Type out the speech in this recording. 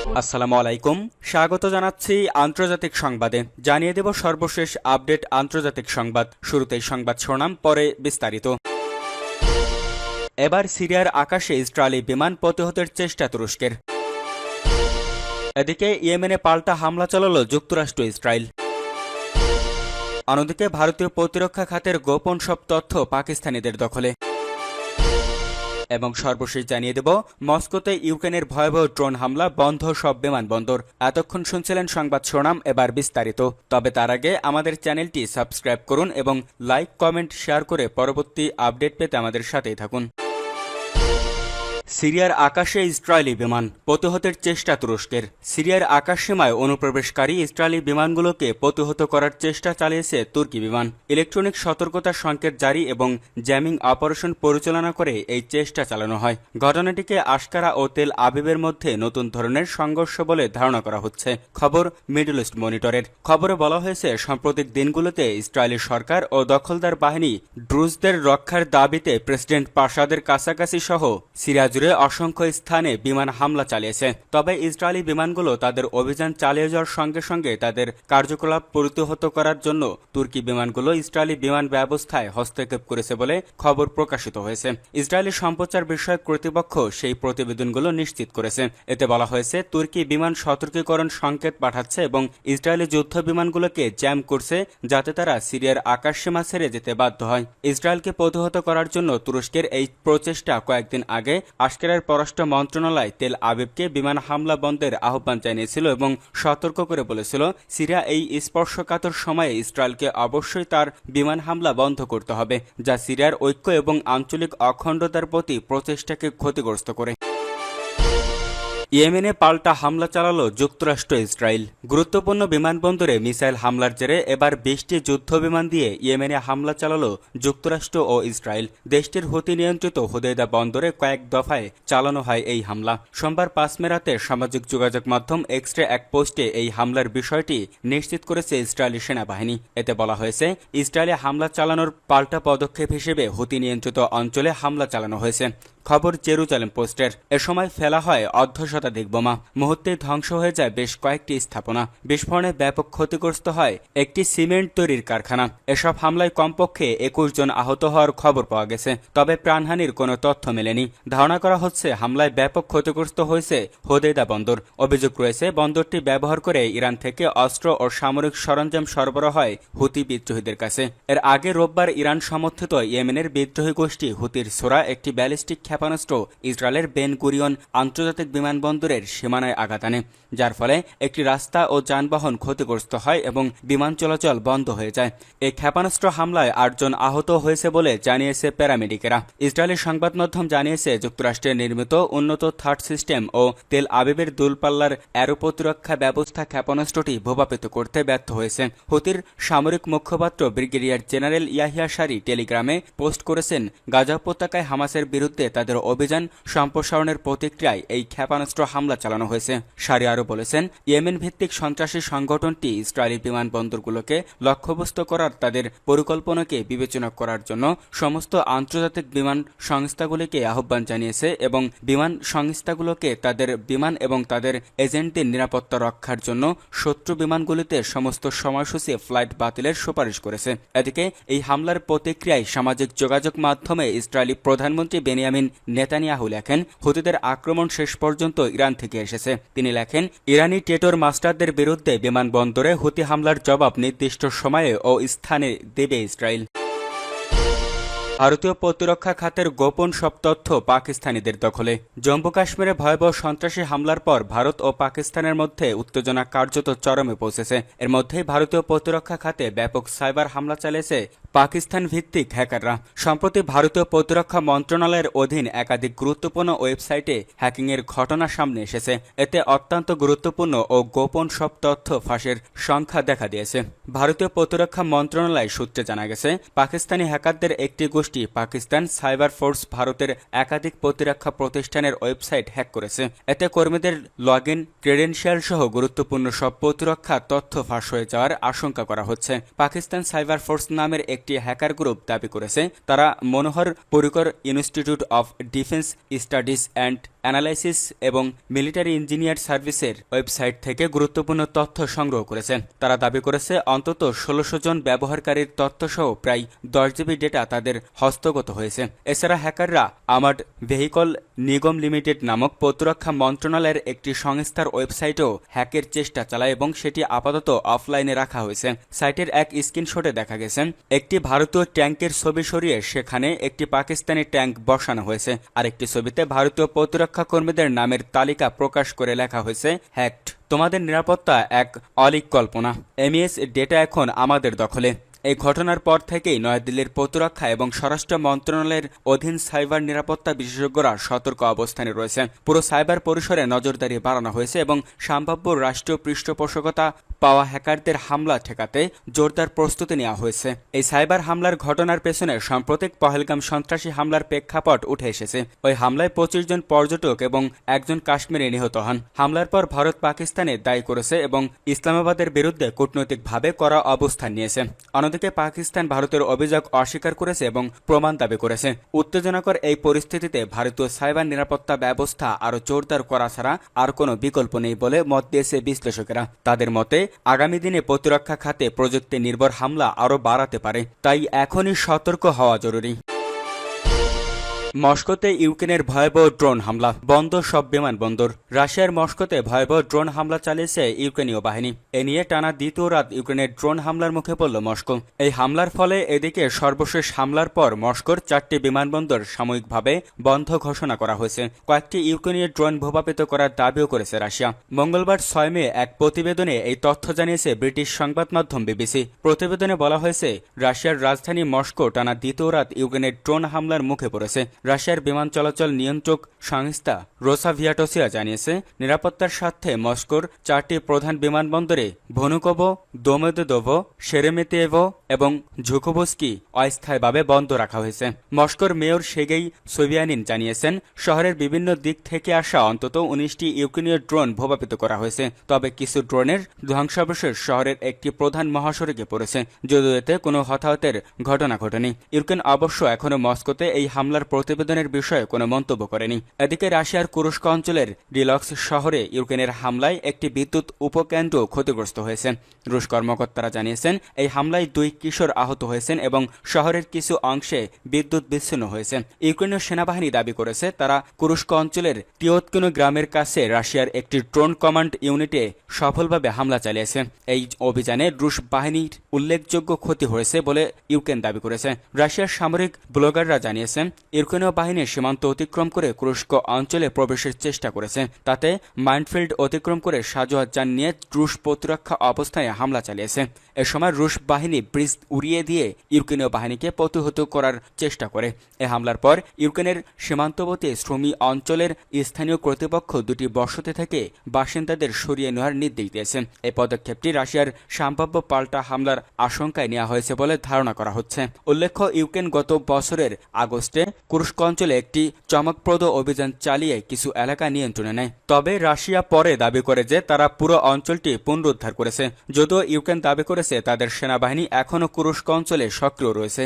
আসসালামু আলাইকুম, স্বাগত জানাচ্ছি আন্তর্জাতিক সংবাদে। জানিয়ে দেব সর্বশেষ আপডেট আন্তর্জাতিক সংবাদ। শুরুতেই সংবাদ শিরোনাম, পরে বিস্তারিত। এবার সিরিয়ার আকাশে ইসরায়েলি বিমান প্রতিহতের চেষ্টা তুরস্কের। এদিকে ইয়েমেনে পাল্টা হামলা চালালো যুক্তরাষ্ট্র ইসরায়েল। অন্যদিকে ভারতীয় প্রতিরক্ষা খাতের গোপন সব তথ্য পাকিস্তানিদের দখলে। এবং সর্বশেষ জানিয়ে দেব, মস্কোতে ইউক্রেনের ভয়াবহ ড্রোন হামলা, বন্ধ সব বিমানবন্দর। এতক্ষণ শুনছিলেন সংবাদ শিরোনাম, এবার বিস্তারিত। তবে তার আগে আমাদের চ্যানেলটি সাবস্ক্রাইব করুন এবং লাইক, কমেন্ট, শেয়ার করে পরবর্তী আপডেট পেতে আমাদের সাথেই থাকুন। সিরিয়ার আকাশে ইসরায়েলি বিমান প্রতিহতের চেষ্টা তুরস্কের। সিরিয়ার আকাশসীমায় অনুপ্রবেশকারী ইসরায়েলি বিমানগুলোকে প্রতিহত করার চেষ্টা চালিয়েছে তুর্কি বিমান। ইলেকট্রনিক সতর্কতা সংকেত জারি এবং জ্যামিং অপারেশন পরিচালনা করে এই চেষ্টা চালানো হয়। ঘটনাটিকে আশকারা ও তেল আবিবের মধ্যে নতুন ধরনের সংঘর্ষ বলে ধারণা করা হচ্ছে। খবর মিডল ইস্ট মনিটরের। খবরে বলা হয়েছে, সাম্প্রতিক দিনগুলোতে ইসরায়েলি সরকার ও দখলদার বাহিনী ড্রুজদের রক্ষার দাবিতে প্রেসিডেন্ট প্রাসাদের কাছাকাছি সহ সিরিয়া জুড়ে অসংখ্য স্থানে বিমান হামলা চালিয়েছে। তবে ইসরায়েলি বিমানগুলো তাদের অভিযান চালিয়ে যাওয়ার সঙ্গে সঙ্গে তাদের কার্যকলাপ প্রতিহত করার জন্য তুর্কি বিমানগুলো ইসরায়েলি বিমান ব্যবস্থায় হস্তক্ষেপ করেছে বলে খবর প্রকাশিত হয়েছে। ইসরায়েলি সম্প্রচার বিষয়ক কর্তৃপক্ষ সেই প্রতিবেদনগুলো নিশ্চিত করেছে। এতে বলা হয়েছে, তুর্কি বিমান সতর্কীকরণ সংকেত পাঠাচ্ছে এবং ইসরায়েলি যুদ্ধ বিমানগুলোকে জ্যাম করছে, যাতে তারা সিরিয়ার আকাশসীমা ছেড়ে যেতে বাধ্য হয়। ইসরায়েলকে প্রতিহত করার জন্য তুরস্কের এই প্রচেষ্টা কয়েকদিন আগে আশকারার পররাষ্ট্র মন্ত্রণালয় তেল আবিবকে বিমান হামলা বন্ধের আহ্বান জানিয়েছিল এবং সতর্ক করে বলেছিল, সিরিয়া এই স্পর্শকাতর সময়ে ইসরায়েলকে অবশ্যই তার বিমান হামলা বন্ধ করতে হবে, যা সিরিয়ার ঐক্য এবং আঞ্চলিক অখণ্ডতার প্রতি প্রচেষ্টাকে ক্ষতিগ্রস্ত করে। ইয়েমেনে পাল্টা হামলা চালালো যুক্তরাষ্ট্র ইসরায়েল। গুরুত্বপূর্ণ বিমানবন্দরে মিসাইল হামলার জেরে এবার 20টি যুদ্ধ বিমান দিয়ে ইয়েমেনে হামলা চালালো যুক্তরাষ্ট্র ও ইসরায়েল। দেশটির হুতি নিয়ন্ত্রিত হুদেইদা বন্দরে কয়েক দফায় চালানো হয় এই হামলা। সোমবার 5 মে রাতে সামাজিক যোগাযোগ মাধ্যম এক্সট্রা এক পোস্টে এই হামলার বিষয়টি নিশ্চিত করেছে ইসরায়েলি সেনাবাহিনী। এতে বলা হয়েছে, ইসরায়েলে হামলা চালানোর পাল্টা পদক্ষেপ হিসেবে হুতি নিয়ন্ত্রিত অঞ্চলে হামলা চালানো হয়েছে। খবর জেরুজালেম পোস্টের। এ সময় ফেলা হয় অর্ধশতাধিক বোমা। মুহূর্তে ধ্বংস হয়ে যায় বেশ কয়েকটি স্থাপনা। বিস্ফোরণে ব্যাপক ক্ষতিগ্রস্ত হয় একটি সিমেন্ট তৈরির কারখানা। এসব হামলায় কমপক্ষে 21 জন আহত হওয়ার খবর পাওয়া গেছে, তবে প্রাণহানির কোনো তথ্য মেলেনি। ধারণা করা হচ্ছে, হামলায় ব্যাপক ক্ষতিগ্রস্ত হয়েছে হোদেইদা বন্দর। অভিযোগ রয়েছে, বন্দরটি ব্যবহার করে ইরান থেকে অস্ত্র ও সামরিক সরঞ্জাম সরবরাহ হয় হুতি বিদ্রোহীদের কাছে। এর আগে রোববার ইরান সমর্থিত ইয়েমেনের বিদ্রোহী গোষ্ঠী হুতির ছোড়া একটি ব্যালিস্টিক ক্ষেপণাস্ত্র ইসরায়েলের বেন গুরিয়ন আন্তর্জাতিক বিমানবন্দরের সীমানায় আঘাত আনে, যার ফলে একটি রাস্তা ও যানবাহন ক্ষতিগ্রস্ত হয় এবং বিমান চলাচল বন্ধ হয়ে যায়। এই ক্ষেপণাস্ত্র হামলায় 8 জন আহত হয়েছে বলে জানিয়েছে প্যারামেডিকেরা। ইসরায়েলি সংবাদ মাধ্যম জানিয়েছে, যুক্তরাষ্ট্রের নির্মিত উন্নত থার্ড সিস্টেম ও তেল আবিবের দূরপাল্লার অ্যারো প্রতিরক্ষা ব্যবস্থা ক্ষেপণাস্ত্রটি ভূপাতিত করতে ব্যর্থ হয়েছে। হুতির সামরিক মুখপাত্র ব্রিগেডিয়ার জেনারেল ইয়াহিয়া সারি টেলিগ্রামে পোস্ট করেছেন, গাজা উপত্যকায় হামাসের বিরুদ্ধে তাদের অভিযান সম্প্রসারণের প্রতিক্রিয়ায় এই ক্ষেপণাস্ত্র হামলা চালানো হয়েছে। সারি আরও বলেছেন, ইয়েমেন ভিত্তিক সন্ত্রাসী সংগঠনটি ইসরায়েলি বিমানবন্দরগুলোকে লক্ষ্যবস্তু করার তাদের পরিকল্পনাকে বিবেচনা করার জন্য সমস্ত আন্তর্জাতিক বিমান সংস্থাগুলিকে আহ্বান জানিয়েছে এবং বিমান সংস্থাগুলোকে তাদের বিমান এবং তাদের এজেন্টদের নিরাপত্তা রক্ষার জন্য শত্রু বিমানগুলিতে সমস্ত সময়সূচি ফ্লাইট বাতিলের সুপারিশ করেছে। এদিকে এই হামলার প্রতিক্রিয়ায় সামাজিক যোগাযোগ মাধ্যমে ইসরায়েলি প্রধানমন্ত্রী বেনিয়ামিন নেতানিয়াহু লেখেন, হুতিদের আক্রমণ শেষ পর্যন্ত ইরান থেকে এসেছে। তিনি লেখেন, ইরানি টেটর মাস্টারদের বিরুদ্ধে বিমানবন্দরে হুতি হামলার জবাব নির্দিষ্ট সময়ে ও স্থানে দেবে ইসরায়েল। ভারতীয় প্রতিরক্ষা খাতের গোপন সব তথ্য পাকিস্তানিদের দখলে। জম্মু কাশ্মীরে ভয়াবহ সন্ত্রাসী হামলার পর ভারত ও পাকিস্তানের মধ্যে উত্তেজনা কার্যত চরমে পৌঁছেছে। এর মধ্যেই ভারতীয় প্রতিরক্ষা খাতে ব্যাপক সাইবার হামলা চালিয়েছে পাকিস্তান ভিত্তিক হ্যাকাররা। সম্প্রতি ভারতীয় প্রতিরক্ষা মন্ত্রণালয়ের অধীন একাধিক গুরুত্বপূর্ণ ওয়েবসাইটে হ্যাকিংয়ের ঘটনা সামনে এসেছে। এতে অত্যন্ত গুরুত্বপূর্ণ ও গোপন সব তথ্য ফাঁসের সংখ্যা দেখা দিয়েছে। ভারতীয় প্রতিরক্ষা মন্ত্রণালয় সূত্রে জানা গেছে, পাকিস্তানি হ্যাকারদের একটি গোষ্ঠী গোষ্ঠী পাকিস্তান সাইবার ফোর্স ভারতের একাধিক প্রতিরক্ষা প্রতিষ্ঠানের ওয়েবসাইট হ্যাক করেছে। এতে কর্মীদের লগইন ক্রেডেনশিয়াল সহ গুরুত্বপূর্ণ সব প্রতিরক্ষা তথ্য ফাঁস হয়ে যাওয়ার আশঙ্কা করা হচ্ছে। পাকিস্তান সাইবার ফোর্স নামের একটি হ্যাকার গ্রুপ দাবি করেছে তারা Manohar Parrikar institute of defence studies and analysis এবং মিলিটারি ইঞ্জিনিয়ার সার্ভিসের ওয়েবসাইট থেকে গুরুত্বপূর্ণ তথ্য সংগ্রহ করেছে। তারা দাবি করেছে অন্তত ১৬০০ জন ব্যবহারকারীর তথ্যসহ প্রায় 10 জিবি ডেটা তাদের হস্তগত হয়েছে। এছাড়া হ্যাকাররা আমাড ভেহিকল নিগম লিমিটেড নামক প্রতিরক্ষা মন্ত্রণালয়ের একটি সংস্থার ওয়েবসাইটেও হ্যাকের চেষ্টা চালায় এবং সেটি আপাতত অফলাইনে রাখা হয়েছে। সাইটের এক স্ক্রিনশটে দেখা গেছে একটি ভারতীয় ট্যাঙ্কের ছবি সরিয়ে সেখানে একটি পাকিস্তানি ট্যাঙ্ক বসানো হয়েছে। আরেকটি ছবিতে ভারতীয় প্রতিরক্ষা কর্মীদের নামের তালিকা প্রকাশ করে লেখা হয়েছে হ্যাকড। তোমাদের নিরাপত্তা এক অলীক কল্পনা। এমইএস ডেটা এখন আমাদের দখলে। এই ঘটনার পর থেকেই নয়াদিল্লির প্রতিরক্ষা এবং স্বরাষ্ট্র মন্ত্রণালয়ের অধীন সাইবার নিরাপত্তা বিশেষজ্ঞরা সতর্ক অবস্থানে রয়েছে। পুরো সাইবার পরিসরে নজরদারি বাড়ানো হয়েছে এবং সম্ভাব্য রাষ্ট্রীয় পৃষ্ঠপোষকতা পাওয়া হ্যাকারদের হামলা ঠেকাতে জোরদার প্রস্তুতি নেওয়া হয়েছে। এই সাইবার হামলার ঘটনার পেছনে সাম্প্রতিক পহেলগাম সন্ত্রাসী হামলার প্রেক্ষাপট উঠে এসেছে। ওই হামলায় ২৫ জন পর্যটক এবং একজন কাশ্মীরি নিহত হন। হামলার পর ভারত পাকিস্তানে দায়ী করেছে এবং ইসলামাবাদের বিরুদ্ধে কূটনৈতিকভাবে কড়া অবস্থান নিয়েছে। অন্যদিকে পাকিস্তান ভারতের অভিযোগ অস্বীকার করেছে এবং প্রমাণ দাবি করেছে। উত্তেজনাকর এই পরিস্থিতিতে ভারতীয় সাইবার নিরাপত্তা ব্যবস্থা আরও জোরদার করা ছাড়া আর কোনো বিকল্প নেই বলে মত দিয়েছে বিশ্লেষকেরা। তাদের মতে আগামী দিনে প্রতিরক্ষা খাতে প্রযুক্তি নির্ভর হামলা আরও বাড়াতে পারে, তাই এখনই সতর্ক হওয়া জরুরি। মস্কোতে ইউক্রেনের ভয়াবহ ড্রোন হামলা, বন্ধ সব বিমানবন্দর। রাশিয়ার মস্কোতে ভয়াবহ ড্রোন হামলা চালিয়েছে ইউক্রেনীয় বাহিনী। এ নিয়ে টানা দ্বিতীয় রাত ইউক্রেনের ড্রোন হামলার মুখে পড়ল মস্কো। এই হামলার ফলে এদিকে সর্বশেষ হামলার পর মস্কোর 4টি বিমানবন্দর সাময়িকভাবে বন্ধ ঘোষণা করা হয়েছে। কয়েকটি ইউক্রেনীয় ড্রোন ভূপাতিত করার দাবিও করেছে রাশিয়া। মঙ্গলবার 6 মে এক প্রতিবেদনে এই তথ্য জানিয়েছে ব্রিটিশ সংবাদ মাধ্যম বিবিসি। প্রতিবেদনে বলা হয়েছে রাশিয়ার রাজধানী মস্কো টানা দ্বিতীয় রাত ইউক্রেনের ড্রোন হামলার মুখে পড়েছে। রাশিয়ার বিমান চলাচল নিয়ন্ত্রক সংস্থা রোসাভিয়াটোসিয়া জানিয়েছে নিরাপত্তার স্বার্থে মস্কোর 4টি প্রধান বিমানবন্দরে ভনুকোভো, দোমোদেদোভো, শেরেমেতিয়েভো এবং ঝুকোভস্কি অস্থায়ীভাবে বন্ধ রাখা হয়েছে। মস্কোর মেয়র সেগেই সোভিয়ানিন জানিয়েছেন শহরের বিভিন্ন দিক থেকে আসা অন্তত 19টি ইউক্রেনীয় ড্রোন ভূপাতিত করা হয়েছে। তবে কিছু ড্রোনের ধ্বংসাবশেষ শহরের একটি প্রধান মহাসড়কে পড়েছে, যদিও এতে কোনো হতাহতের ঘটনা ঘটেনি। ইউক্রেন অবশ্য এখনও মস্কোতে এই হামলার প্রতিবেদনের বিষয়ে কোনো মন্তব্য করেনি। এদিকে রাশিয়ার কুরস্ক অঞ্চলের রিলক্স শহরে ইউক্রেনের হামলায় একটি বিদ্যুৎ উপকেন্দ্র ক্ষতিগ্রস্ত হয়েছে। রুশ কর্মকর্তারা জানিয়েছেন এই হামলায় 2 কিশোর আহত হয়েছেন এবং শহরের কিছু অংশে বিদ্যুৎ বিচ্ছিন্ন হয়েছে। ইউক্রেনীয় সেনাবাহিনী দাবি করেছে তারা কুরস্ক অঞ্চলের তিয়াতকুনো গ্রামের কাছে রাশিয়ার একটি ড্রোন কমান্ড ইউনিটে সফলভাবে হামলা চালিয়েছে। এই অভিযানে রুশ বাহিনীর উল্লেখযোগ্য ক্ষতি হয়েছে বলে ইউক্রেন দাবি করেছে। রাশিয়ার সামরিক ব্লগাররা জানিয়েছেন ইউক্রেনীয় বাহিনী সীমান্ত অতিক্রম করে কুরস্ক অঞ্চলে প্রবেশের চেষ্টা করেছে। তাতে মাইনফিল্ড অতিক্রম করে সাজোয়া যান নিয়ে রুশ প্রতিরক্ষা অবস্থায় হামলা চালিয়েছে। এ সময় রুশ বাহিনী ব্রিজ উড়িয়ে দিয়ে ইউক্রেনীয় বাহিনীকে প্রতিহত করার চেষ্টা করে। এ হামলার পর ইউক্রেনের সীমান্তবর্তী শ্রমী অঞ্চলের স্থানীয় কর্তৃপক্ষ 2টি বসতি থেকে বাসিন্দাদের সরিয়ে নেওয়ার নির্দেশ দিয়েছে। এই পদক্ষেপটি রাশিয়ার সম্ভাব্য পাল্টা হামলার আশঙ্কায় নেওয়া হয়েছে বলে ধারণা করা হচ্ছে। উল্লেখ্য ইউক্রেন গত বছরের আগস্টে কুরস্ক অঞ্চলে একটি চমকপ্রদ অভিযান চালিয়ে কিছু এলাকা নিয়ন্ত্রণে নেয়। তবে রাশিয়া পরে দাবি করে যে তারা পুরো অঞ্চলটি পুনরুদ্ধার করেছে, যদিও ইউক্রেন দাবি করেছে তাদের সেনাবাহিনী এখনও কুরস্ক অঞ্চলে সক্রিয় রয়েছে।